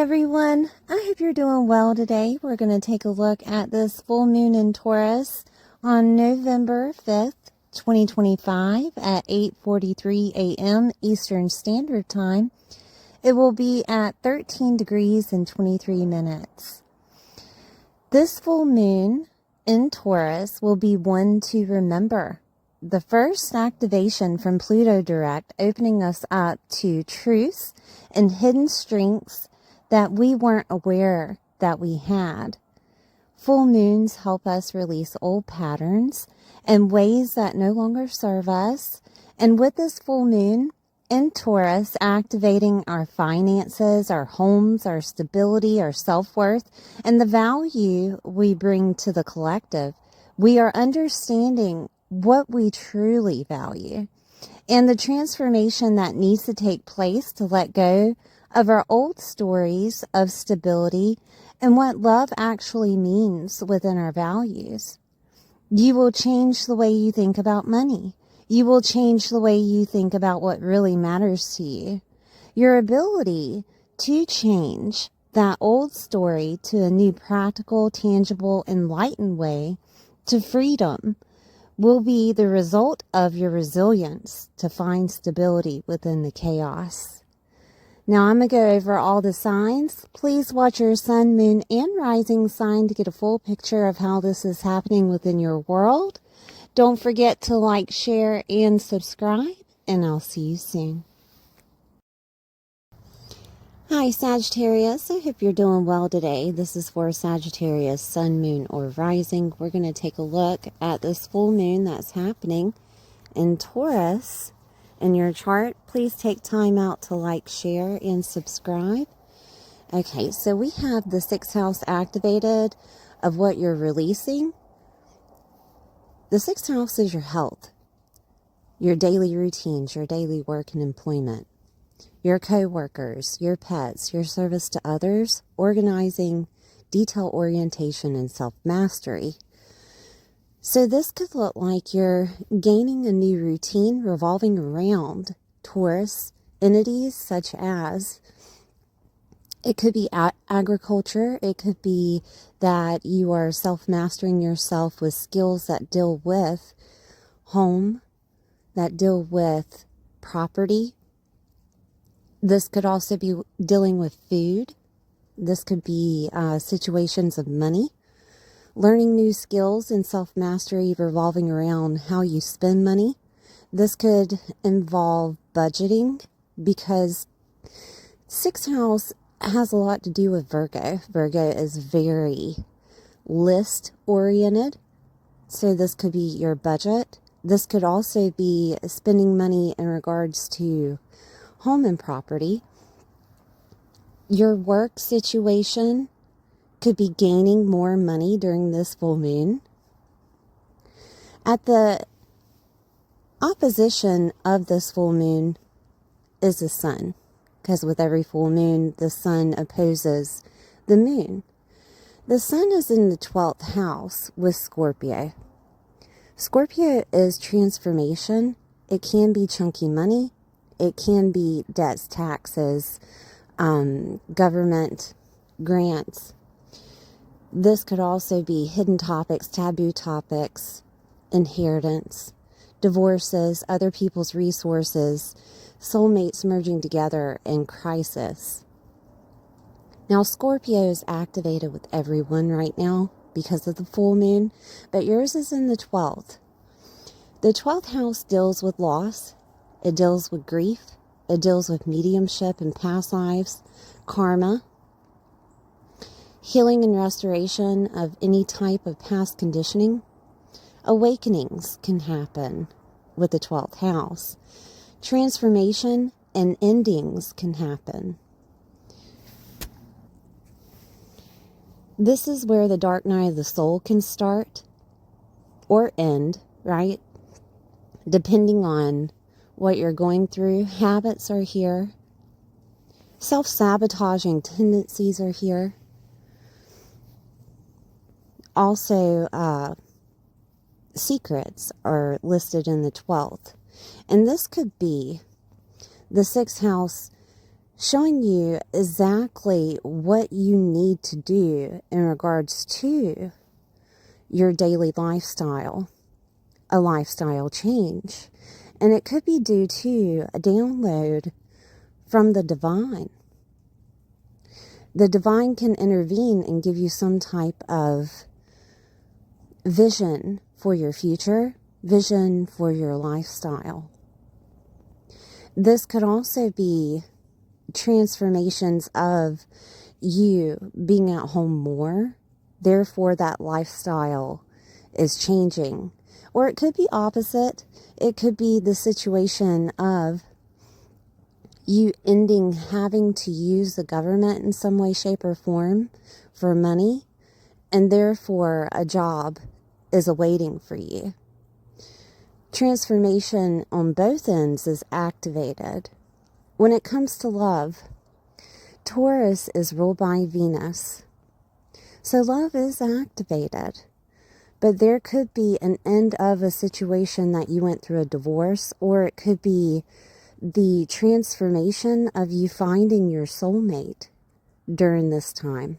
everyone. I hope you're doing well today. We're going to take a look at this full moon in Taurus on November 5th, 2025 at 8:43 a.m. Eastern Standard Time. It will be at 13 degrees and 23 minutes. This full moon in Taurus will be one to remember. The first activation from Pluto direct, opening us up to truths and hidden strengths that we weren't aware that we had. Full moons help us release old patterns and ways that no longer serve us. And with this full moon in Taurus activating our finances, our homes, our stability, our self-worth, and the value we bring to the collective, we are understanding what we truly value and the transformation that needs to take place to let go of our old stories of stability and what love actually means within our values. You will change the way you think about money. You will change the way you think about what really matters to you. Your ability to change that old story to a new practical, tangible, enlightened way to freedom will be the result of your resilience to find stability within the chaos. Now I'm going to go over all the signs. Please watch your sun, moon, and rising sign to get a full picture of how this is happening within your world. Don't forget to like, share, and subscribe, and I'll see you soon. Hi Sagittarius, I hope you're doing well today. This is for Sagittarius, sun, moon, or rising. We're going to take a look at this full moon that's happening in Taurus. In your chart, please take time out to like, share, and subscribe. Okay, so we have the 6th house activated of what you're releasing. The 6th house is your health, your daily routines, your daily work and employment, your co-workers, your pets, your service to others, organizing, detail orientation, and self-mastery. So this could look like you're gaining a new routine revolving around Taurus entities such as, it could be agriculture, it could be that you are self-mastering yourself with skills that deal with home, that deal with property. This could also be dealing with food. This could be situations of money. Learning new skills and self-mastery revolving around how you spend money. This could involve budgeting because 6th house has a lot to do with Virgo. Virgo is very list-oriented. So this could be your budget. This could also be spending money in regards to home and property. Your work situation could be gaining more money during this full moon. At the opposition of this full moon is the sun, because with every full moon, the sun opposes the moon. The sun is in the 12th house with Scorpio. Scorpio is transformation. It can be chunky money. It can be debts, taxes, government grants. This could also be hidden topics, taboo topics, inheritance, divorces, other people's resources, soulmates merging together, and crisis. Now, Scorpio is activated with everyone right now because of the full moon, but yours is in the 12th. The 12th house deals with loss. It deals with grief. It deals with mediumship and past lives, karma, healing and restoration of any type of past conditioning. Awakenings can happen with the 12th house. Transformation and endings can happen. This is where the dark night of the soul can start or end, right? Depending on what you're going through. Habits are here. Self-sabotaging tendencies are here. Also, secrets are listed in the 12th. And this could be the 6th house showing you exactly what you need to do in regards to your daily lifestyle, a lifestyle change. And it could be due to a download from the divine. The divine can intervene and give you some type of vision for your future, vision for your lifestyle. This could also be transformations of you being at home more, therefore that lifestyle is changing. Or it could be opposite. It could be the situation of you ending having to use the government in some way, shape, or form for money, and therefore a job is awaiting for you. Transformation on both ends is activated. When it comes to love, Taurus is ruled by Venus. So love is activated. But there could be an end of a situation that you went through a divorce, or it could be the transformation of you finding your soulmate during this time.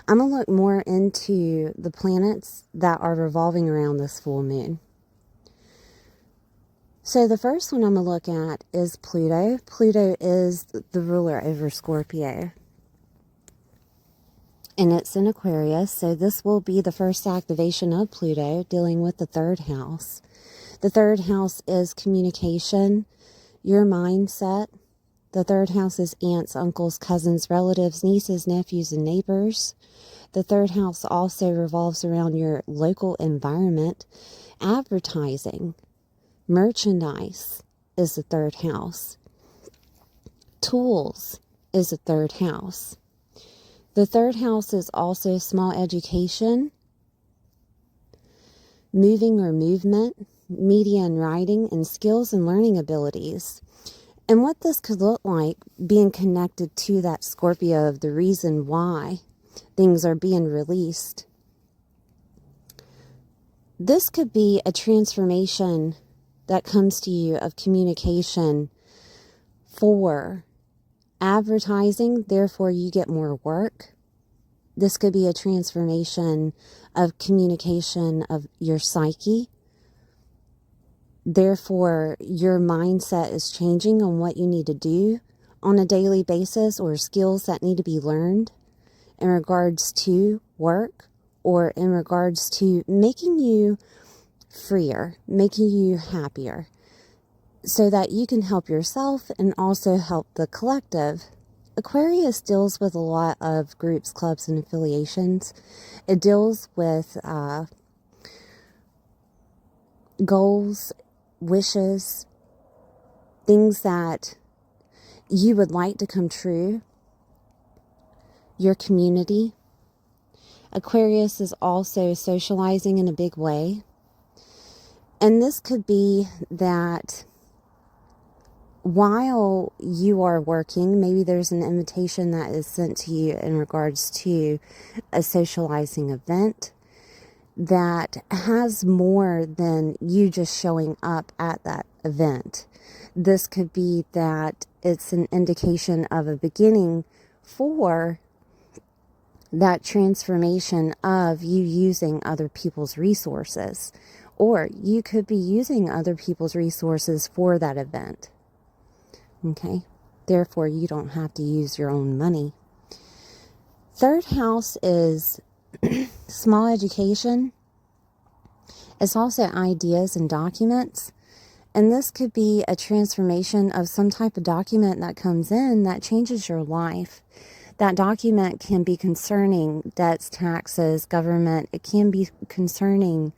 I'm going to look more into the planets that are revolving around this full moon. So the first one I'm going to look at is Pluto. Pluto is the ruler over Scorpio. And it's in Aquarius, so this will be the first activation of Pluto, dealing with the third house. The third house is communication, your mindset. The third house is aunts, uncles, cousins, relatives, nieces, nephews, and neighbors. The third house also revolves around your local environment. Advertising, merchandise is the third house. Tools is the third house. The third house is also small education, moving or movement, media and writing, and skills and learning abilities. And what this could look like being connected to that Scorpio of the reason why things are being released. This could be a transformation that comes to you of communication for advertising, therefore you get more work. This could be a transformation of communication of your psyche. Therefore, your mindset is changing on what you need to do on a daily basis, or skills that need to be learned in regards to work, or in regards to making you freer, making you happier, so that you can help yourself and also help the collective. Aquarius deals with a lot of groups, clubs, and affiliations. It deals with goals, wishes, things that you would like to come true, your community. Aquarius is also socializing in a big way. And this could be that while you are working, maybe there's an invitation that is sent to you in regards to a socializing event that has more than you just showing up at that event. This could be that it's an indication of a beginning for that transformation of you using other people's resources, or you could be using other people's resources for that event. Okay, therefore you don't have to use your own money. Third house is small education. It's also ideas and documents. And this could be a transformation of some type of document that comes in that changes your life. That document can be concerning debts, taxes, government. It can be concerning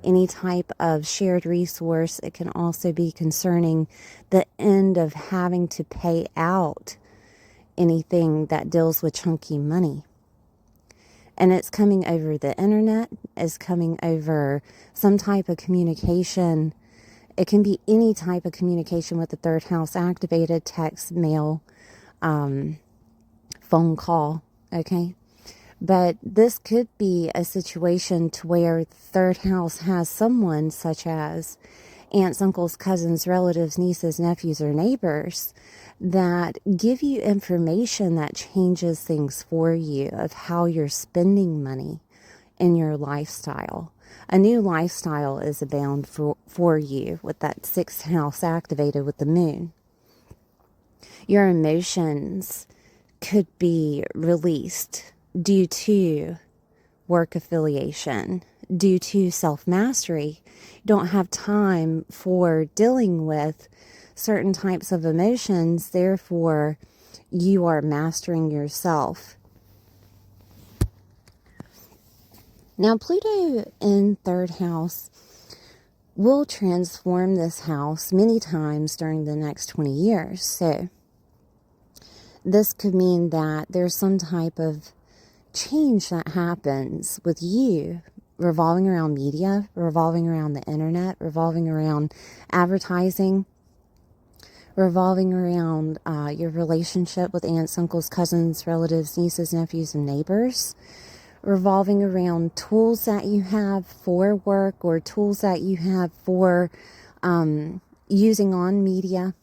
any type of shared resource. It can also be concerning the end of having to pay out anything that deals with chunky money. And it's coming over the internet. It's coming over some type of communication. It can be any type of communication with the third house activated, text, mail, phone call, okay? But this could be a situation to where the third house has someone such as aunts, uncles, cousins, relatives, nieces, nephews, or neighbors that give you information that changes things for you of how you're spending money in your lifestyle. A new lifestyle is abound for you with that 6th house activated with the moon. Your emotions could be released due to work affiliation, due to self-mastery. You don't have time for dealing with certain types of emotions, therefore you are mastering yourself. Now, Pluto in 3rd house will transform this house many times during the next 20 years. So this could mean that there's some type of change that happens with you revolving around media, revolving around the internet, revolving around advertising, revolving around your relationship with aunts, uncles, cousins, relatives, nieces, nephews, and neighbors, revolving around tools that you have for work or tools that you have for using on media.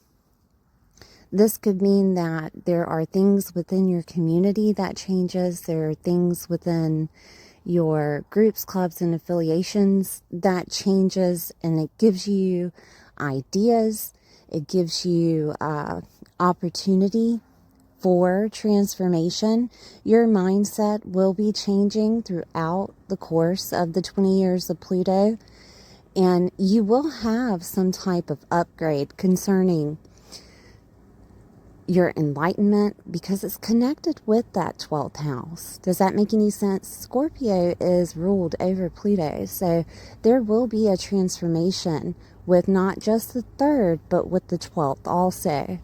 This could mean that there are things within your community that changes. There are things within your groups, clubs, and affiliations that changes, and it gives you ideas. It gives you opportunity for transformation. Your mindset will be changing throughout the course of the 20 years of Pluto, and you will have some type of upgrade concerning your enlightenment, because it's connected with that 12th house. Does that make any sense? Scorpio is ruled over Pluto, so there will be a transformation with not just the 3rd, but with the 12th also.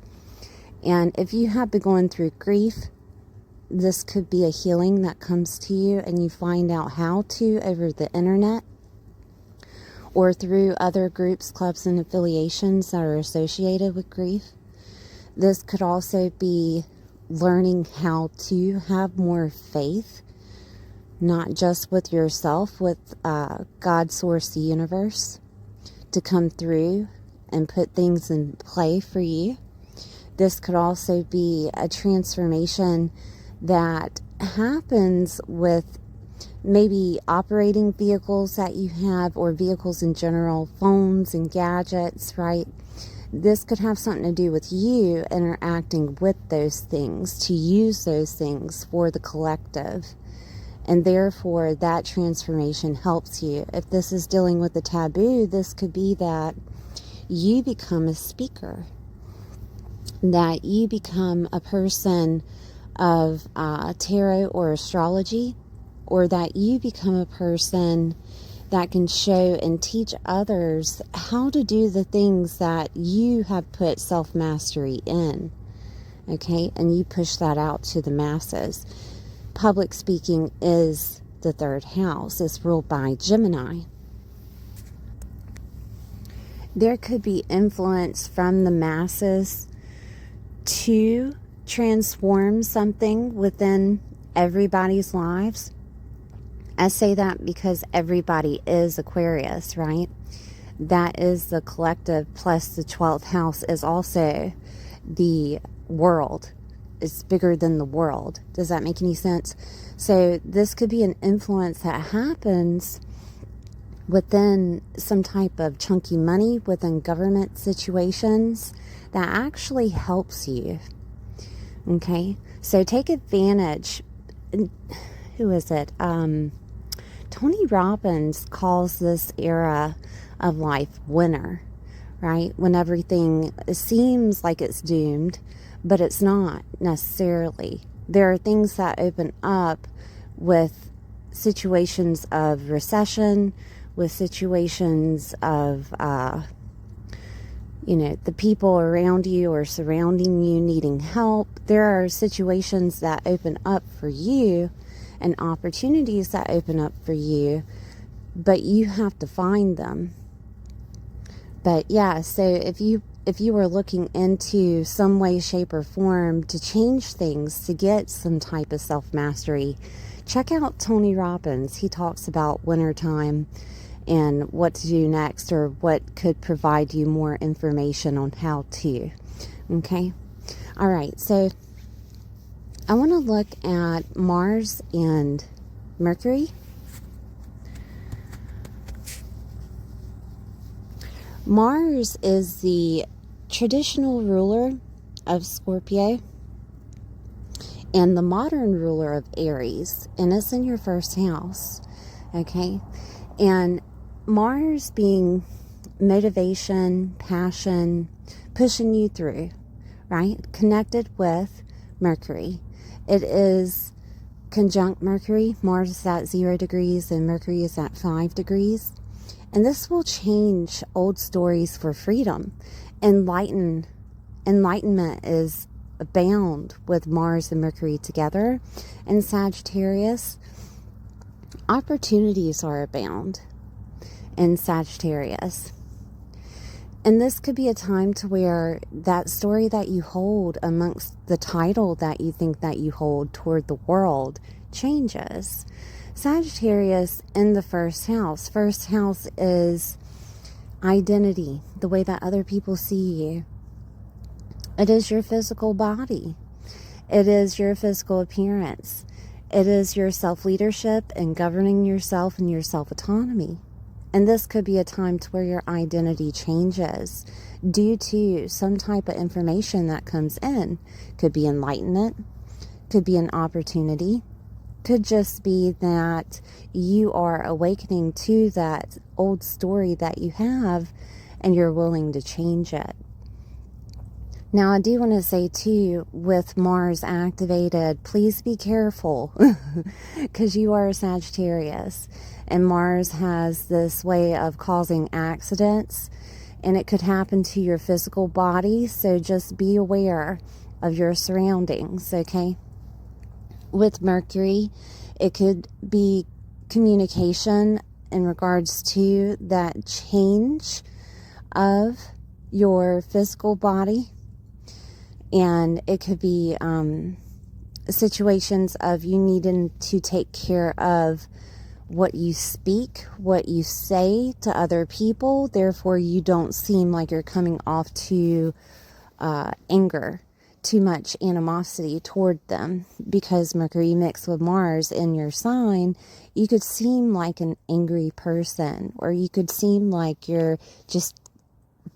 And if you have been going through grief, this could be a healing that comes to you, and you find out how to over the internet or through other groups, clubs, and affiliations that are associated with grief. This could also be learning how to have more faith, not just with yourself, with God, source, the universe, to come through and put things in play for you. This could also be a transformation that happens with maybe operating vehicles that you have, or vehicles in general, phones and gadgets, right? This could have something to do with you interacting with those things, to use those things for the collective. And therefore, that transformation helps you. If this is dealing with a taboo, this could be that you become a speaker, that you become a person of tarot or astrology, or that you become a person that can show and teach others how to do the things that you have put self-mastery in, okay? And you push that out to the masses. Public speaking is the 3rd house. It's ruled by Gemini. There could be influence from the masses to transform something within everybody's lives. I say that because everybody is Aquarius, right? That is the collective, plus the 12th house is also the world. It's bigger than the world. Does that make any sense? So this could be an influence that happens within some type of chunky money, within government situations, that actually helps you. Okay? So take advantage. Who is it? Tony Robbins calls this era of life winter, right? When everything seems like it's doomed, but it's not necessarily. There are things that open up with situations of recession, with situations of, the people around you or surrounding you needing help. There are situations that open up for you and opportunities that open up for you, but you have to find them. But yeah, so if you were looking into some way, shape, or form to change things, to get some type of self-mastery, check out Tony Robbins. He talks about wintertime and what to do next, or what could provide you more information on how to. Okay? All right, so I want to look at Mars and Mercury. Mars is the traditional ruler of Scorpio and the modern ruler of Aries, and it's in your first house. Okay? And Mars being motivation, passion, pushing you through, right? Connected with Mercury. It is conjunct Mercury. Mars is at 0 degrees and Mercury is at 5 degrees. And this will change old stories for freedom. Enlightenment is abound with Mars and Mercury together. And Sagittarius, opportunities are abound in Sagittarius. And this could be a time to where that story that you hold amongst the title that you think that you hold toward the world changes. Sagittarius in the first house. First house is identity, the way that other people see you. It is your physical body. It is your physical appearance. It is your self-leadership and governing yourself and your self-autonomy. And this could be a time to where your identity changes due to some type of information that comes in. Could be enlightenment, could be an opportunity, could just be that you are awakening to that old story that you have and you're willing to change it. Now, I do want to say too, with Mars activated, please be careful because you are a Sagittarius. And Mars has this way of causing accidents, and it could happen to your physical body. So just be aware of your surroundings, okay? With Mercury, it could be communication in regards to that change of your physical body. And it could be situations of you needing to take care of what you speak, what you say to other people. Therefore, you don't seem like you're coming off to anger, too much animosity toward them. Because Mercury mixed with Mars in your sign, you could seem like an angry person, or you could seem like you're just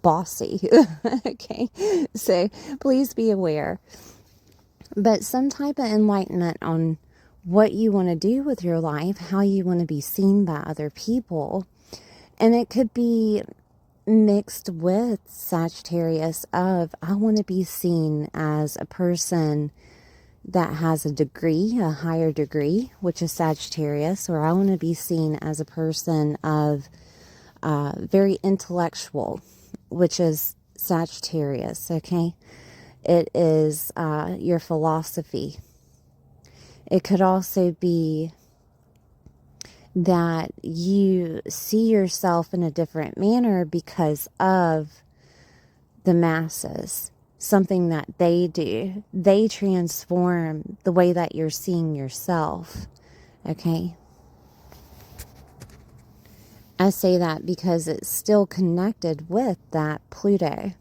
bossy. Okay, so please be aware. But some type of enlightenment on what you want to do with your life, how you want to be seen by other people. And it could be mixed with Sagittarius of, I want to be seen as a person that has a degree, a higher degree, which is Sagittarius, or I want to be seen as a person of very intellectual, which is Sagittarius, okay? It is your philosophy. It could also be that you see yourself in a different manner because of the masses. Something that they do. They transform the way that you're seeing yourself. Okay? I say that because it's still connected with that Pluto.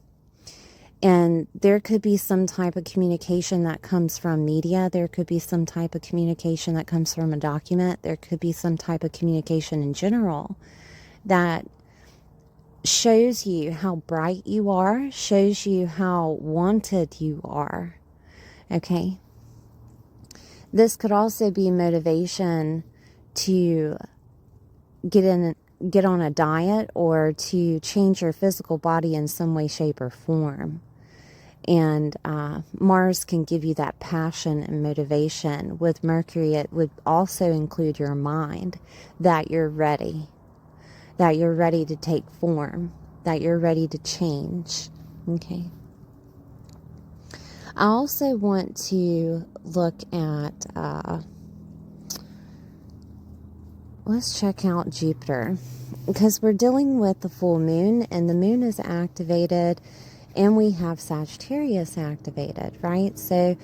And there could be some type of communication that comes from media. There could be some type of communication that comes from a document. There could be some type of communication in general that shows you how bright you are, shows you how wanted you are. Okay? This could also be motivation to get on a diet or to change your physical body in some way, shape, or form. And Mars can give you that passion and motivation. With Mercury, it would also include your mind, that you're ready to take form, that you're ready to change. Okay. I also want to look at, let's check out Jupiter, because we're dealing with the full moon, and the moon is activated, and we have Sagittarius activated, right? So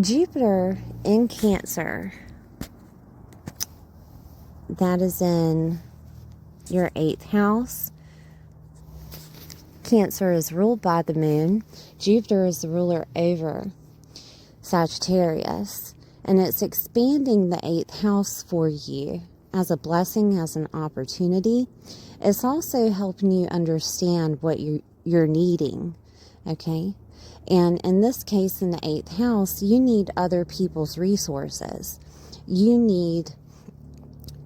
Jupiter in Cancer, that is in your 8th house. Cancer is ruled by the moon. Jupiter is the ruler over Sagittarius. And it's expanding the 8th house for you as a blessing, as an opportunity. It's also helping you understand what you're needing, okay? And in this case, in the 8th house, you need other people's resources. You need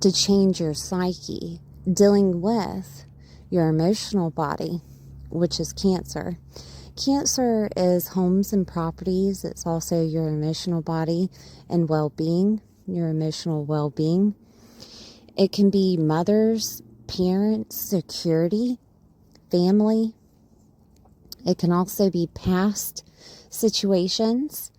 to change your psyche, dealing with your emotional body, which is Cancer. Cancer is homes and properties. It's also your emotional body and well-being, your emotional well-being. It can be mothers, parents, security, family. It can also be past situations.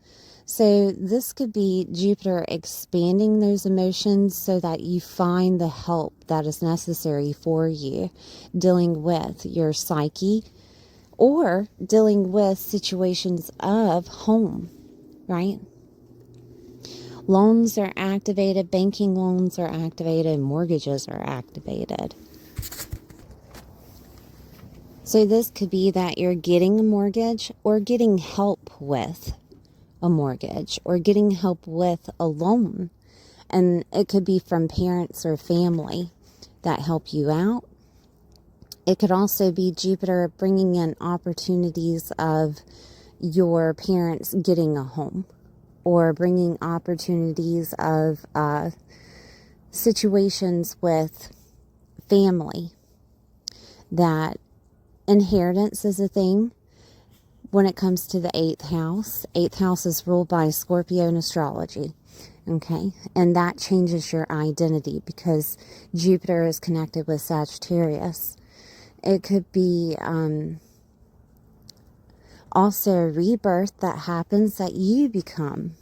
So this could be Jupiter expanding those emotions so that you find the help that is necessary for you, dealing with your psyche or dealing with situations of home, right? Loans are activated, banking loans are activated, mortgages are activated. So this could be that you're getting a mortgage or getting help with a mortgage or getting help with a loan. And it could be from parents or family that help you out. It could also be Jupiter bringing in opportunities of your parents getting a home or bringing opportunities of situations with family. That inheritance is a thing when it comes to the 8th house. 8th house is ruled by Scorpio in astrology. Okay, and that changes your identity because Jupiter is connected with Sagittarius. It could be also a rebirth that happens that you become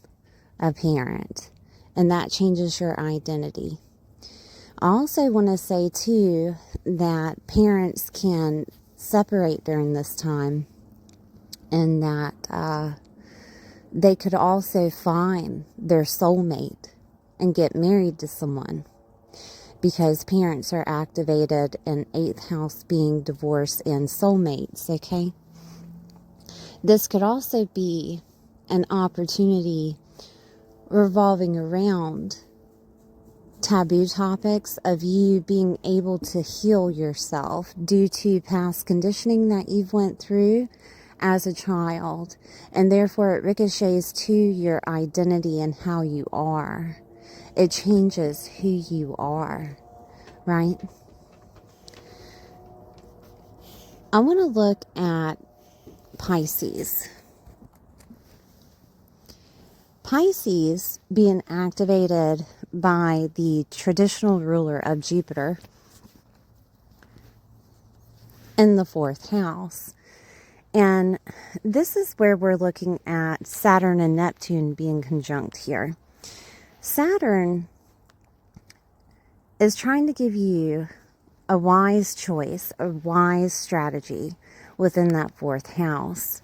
a parent, and that changes your identity. I also want to say too that parents can separate during this time, and that they could also find their soulmate and get married to someone, because parents are activated in 8th house being divorce and soulmates, okay? This could also be an opportunity revolving around taboo topics of you being able to heal yourself due to past conditioning that you've went through as a child, and therefore it ricochets to your identity and how you are. It changes who you are, right? I want to look at Pisces. Pisces being activated by the traditional ruler of Jupiter in the 4th house. And this is where we're looking at Saturn and Neptune being conjunct here. Saturn is trying to give you a wise choice, a wise strategy within that 4th house.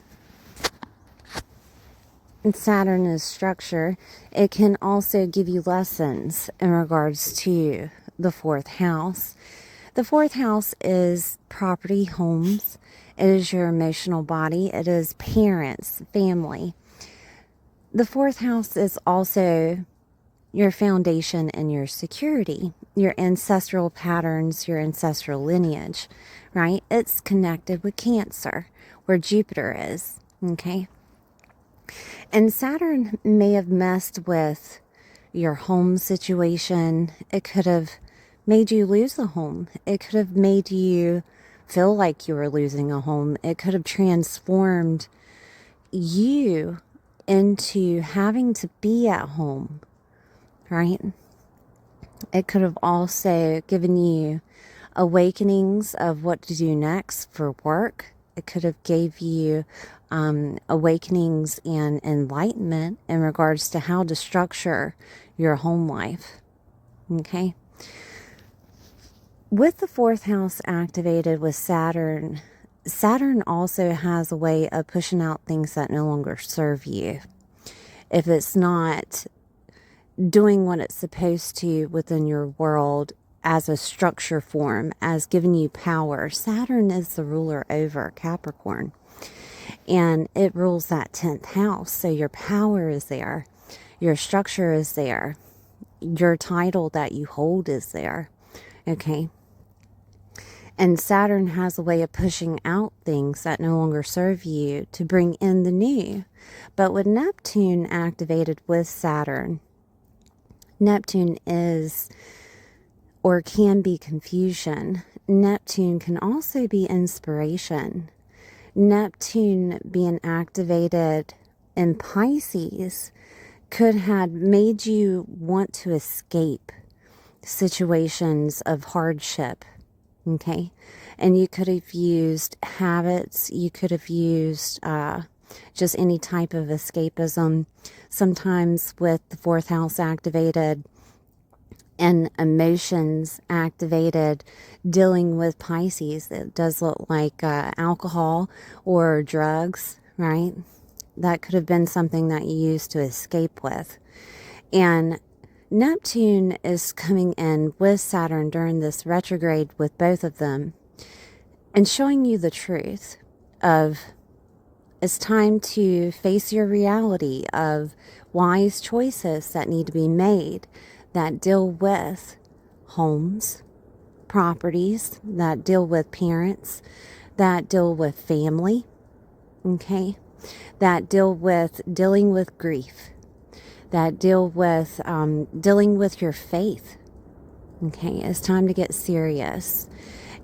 And Saturn is structure. It can also give you lessons in regards to the 4th house. The 4th house is property, homes. It is your emotional body. It is parents, family. The 4th house is also your foundation and your security, your ancestral patterns, your ancestral lineage, right? It's connected with Cancer, where Jupiter is, okay? And Saturn may have messed with your home situation. It could have made you lose a home. It could have made you feel like you were losing a home. It could have transformed you into having to be at home, right? It could have also given you awakenings of what to do next for work. It could have gave you awakenings and enlightenment in regards to how to structure your home life. Okay. With the 4th house activated with Saturn, Saturn also has a way of pushing out things that no longer serve you. If it's not doing what it's supposed to within your world as a structure form, as giving you power. Saturn is the ruler over Capricorn, and it rules that 10th house. So your power is there, your structure is there, your title that you hold is there. Okay. And Saturn has a way of pushing out things that no longer serve you to bring in the new. But with Neptune activated with Saturn, Neptune is or can be confusion. Neptune can also be inspiration. Neptune being activated in Pisces could have made you want to escape situations of hardship. Okay, and you could have used habits, you could have used just any type of escapism. Sometimes with the 4th house activated and emotions activated, dealing with Pisces, it does look like alcohol or drugs, right? That could have been something that you used to escape with. And Neptune is coming in with Saturn during this retrograde with both of them and showing you the truth of it's time to face your reality of wise choices that need to be made that deal with homes, properties, that deal with parents, that deal with family, okay, that dealing with grief, that dealing with your faith. Okay, it's time to get serious.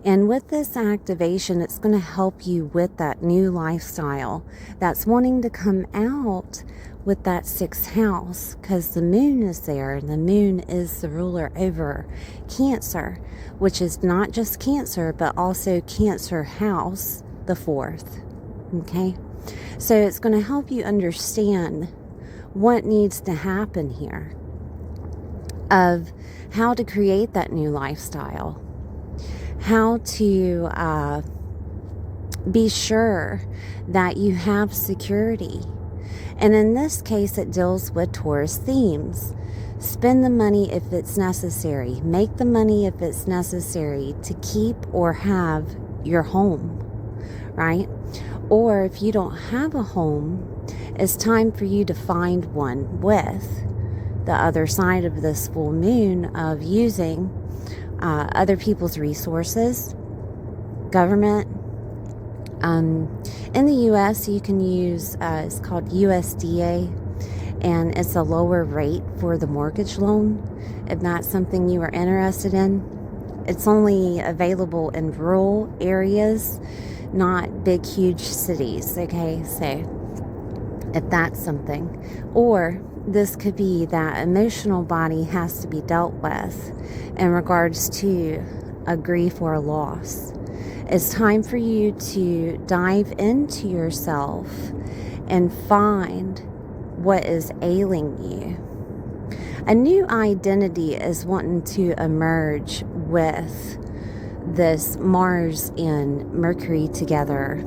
And with this activation, it's going to help you with that new lifestyle that's wanting to come out with that 6th house, because the moon is there, and the moon is the ruler over Cancer, which is not just Cancer, but also Cancer house, the 4th. Okay, so it's going to help you understand what needs to happen here, of how to create that new lifestyle, how to be sure that you have security. And in this case, it deals with Taurus themes. Spend the money if it's necessary. Make the money if it's necessary to keep or have your home, right? Or if you don't have a home, it's time for you to find one with the other side of this full moon of using other people's resources, government. In the U.S., you can use, it's called USDA, and it's a lower rate for the mortgage loan. If that's something you are interested in, it's only available in rural areas, not big, huge cities. Okay, so if that's something, or this could be that emotional body has to be dealt with in regards to a grief or a loss. It's time for you to dive into yourself and find what is ailing you. A new identity is wanting to emerge with this Mars and Mercury together.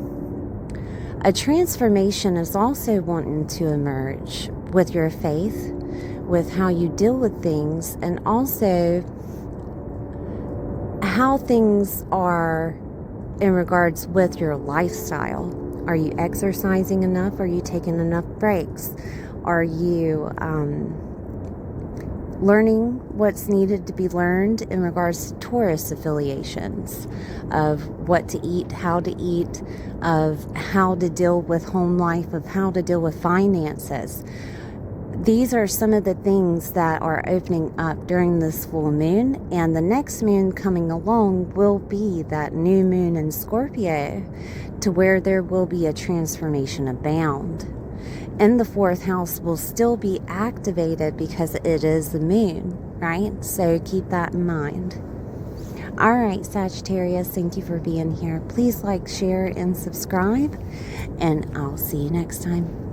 A transformation is also wanting to emerge with your faith, with how you deal with things, and also how things are in regards with your lifestyle. Are you exercising enough? Are you taking enough breaks? Are you learning what's needed to be learned in regards to Taurus affiliations, of what to eat, of how to deal with home life, of how to deal with finances? These are some of the things that are opening up during this full moon, and the next moon coming along will be that new moon in Scorpio, to where there will be a transformation abound. And the 4th house will still be activated because it is the moon, right? So keep that in mind. All right, Sagittarius, thank you for being here. Please like, share, and subscribe, and I'll see you next time.